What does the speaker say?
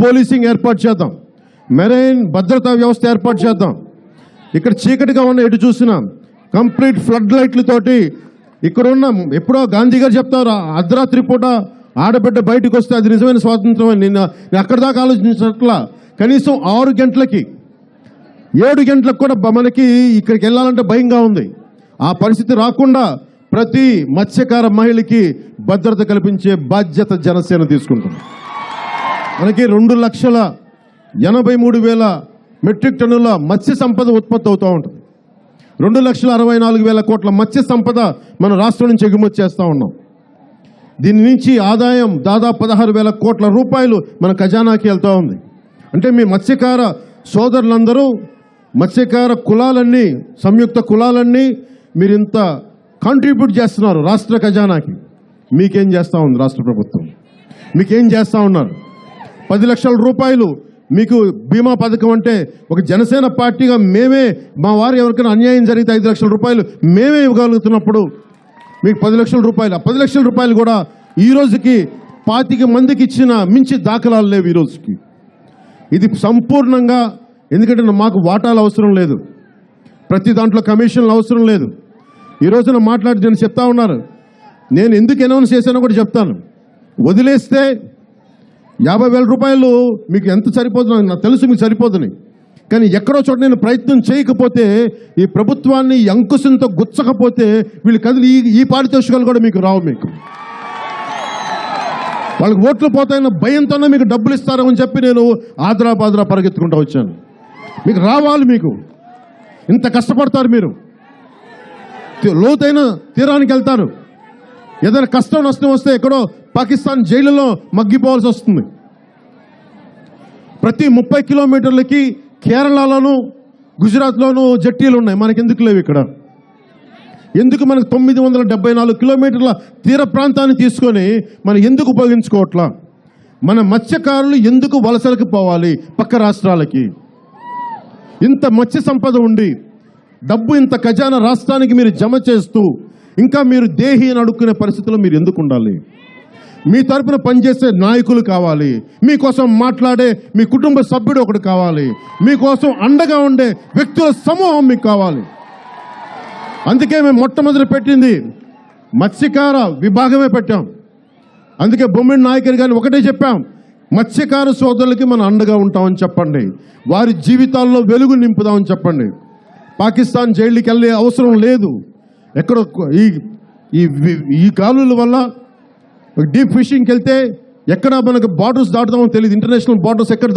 Policing ఏర్పాటు చేద్దాం, marine భద్రతా వ్యవస్థ ఏర్పాటు చేద్దాం. ఇక్కడ చీకటిగా ఉన్న ఎటు చూసినా కంప్లీట్ ఫ్లడ్ లైట్లతోటి ఇక్కడున్న ఎప్పుడో గాంధీ గారు చెప్తారు అర్ధరాత్రి పూట ఆడబిడ్డ బయటకు వస్తే అది నిజమైన స్వాతంత్రం అని. నేను అక్కడి దాకా ఆలోచించినట్లా కనీసం 6 గంటలకి 7 గంటలకు కూడా మనకి ఇక్కడికి వెళ్ళాలంటే భయంగా ఉంది. ఆ పరిస్థితి రాకుండా ప్రతి మత్స్యకార మహిళకి భద్రత కల్పించే బాధ్యత జనసేన తీసుకుంటుంది. మనకి 2,83,000 మెట్రిక్ టన్నుల మత్స్య సంపద ఉత్పత్తి అవుతూ ఉంటుంది. 2,64,000 కోట్ల మత్స్య సంపద మన రాష్ట్రం నుంచి ఎగుమతి చేస్తూ ఉన్నాం. దీని నుంచి ఆదాయం దాదాపు 16,000 కోట్ల రూపాయలు మన ఖజానాకి వెళ్తూ ఉంది. అంటే మీ మత్స్యకార సోదరులందరూ, మత్స్యకార కులాలన్నీ, సంయుక్త కులాలన్నీ మీరు ఇంత కాంట్రిబ్యూట్ చేస్తున్నారు రాష్ట్ర ఖజానాకి. మీకేం చేస్తూ ఉంది రాష్ట్ర ప్రభుత్వం? మీకేం చేస్తూ ఉన్నారు? 10 లక్షల రూపాయలు మీకు బీమా పథకం అంటే ఒక జనసేన పార్టీగా మేమే, మా వారు ఎవరికైనా అన్యాయం జరిగితే 5 లక్షల రూపాయలు మేమే ఇవ్వగలుగుతున్నప్పుడు మీకు 10 లక్షల రూపాయలు, ఆ 10 లక్షల రూపాయలు కూడా ఈ రోజుకి 25 మందికి ఇచ్చిన మించి దాఖలాలు లేవు ఈ రోజుకి. ఇది సంపూర్ణంగా, ఎందుకంటే మాకు వాటాలు అవసరం లేదు, ప్రతి దాంట్లో కమిషన్లు అవసరం లేదు. ఈ రోజున మాట్లాడి నేను చెప్తా ఉన్నారు, నేను ఎందుకు అనౌన్స్ చేశానో కూడా చెప్తాను. వదిలేస్తే 50,000 రూపాయలు మీకు ఎంత సరిపోతుందో నాకు తెలుసు, మీకు సరిపోతుంది. కానీ ఎక్కడో చోట నేను ప్రయత్నం చేయకపోతే, ఈ ప్రభుత్వాన్ని అంకుశంతో గుచ్చకపోతే వీళ్ళు కదిలి ఈ పారితోషికాలు కూడా మీకు రావు. మీకు వాళ్ళకి ఓట్లు పోతాయన్న భయంతోనే మీకు డబ్బులు ఇస్తారని చెప్పి నేను ఆదరా పరిగెత్తుకుంటూ వచ్చాను. మీకు రావాలి, మీకు ఇంత కష్టపడతారు, మీరు లోతైన తీరానికి వెళ్తారు. ఏదైనా కష్టం నష్టం వస్తే ఎక్కడో పాకిస్తాన్ జైలులో మగ్గిపోవాల్సి వస్తుంది. ప్రతి 30 కిలోమీటర్లకి కేరళలోను గుజరాత్లోను జట్టీలు ఉన్నాయి, మనకి ఎందుకు లేవు ఇక్కడ? ఎందుకు మనకు 974 కిలోమీటర్ల తీర ప్రాంతాన్ని తీసుకొని మనం ఎందుకు ఉపయోగించుకోవట్లా? మన మత్స్యకారులు ఎందుకు వలసలకు పోవాలి పక్క రాష్ట్రాలకి? ఇంత మత్స్య సంపద ఉండి డబ్బు ఇంత ఖజానా రాష్ట్రానికి మీరు జమ చేస్తూ ఇంకా మీరు దేహి అని అడుక్కునే పరిస్థితుల్లో మీరు ఎందుకు ఉండాలి? మీ తరపున పనిచేసే నాయకులు కావాలి, మీకోసం మాట్లాడే మీ కుటుంబ సభ్యుడు ఒకటి కావాలి, మీకోసం అండగా ఉండే వ్యక్తుల సమూహం మీకు కావాలి. అందుకే మేము మొట్టమొదటి పెట్టింది మత్స్యకార విభాగమే పెట్టాం. అందుకే బొమ్మిడి నాయకులు గారిని ఒకటే చెప్పాం, మత్స్యకార సోదరులకి మనం అండగా ఉంటామని చెప్పండి, వారి జీవితాల్లో వెలుగు నింపుదామని చెప్పండి. పాకిస్తాన్ జైలుకి వెళ్ళే అవసరం లేదు. ఎక్కడో ఈ కాలువల వల్ల డీప్ ఫిషింగ్కి వెళ్తే ఎక్కడ మనకు బార్డర్స్ దాటుతామో తెలియదు, ఇంటర్నేషనల్ బార్డర్స్ ఎక్కడ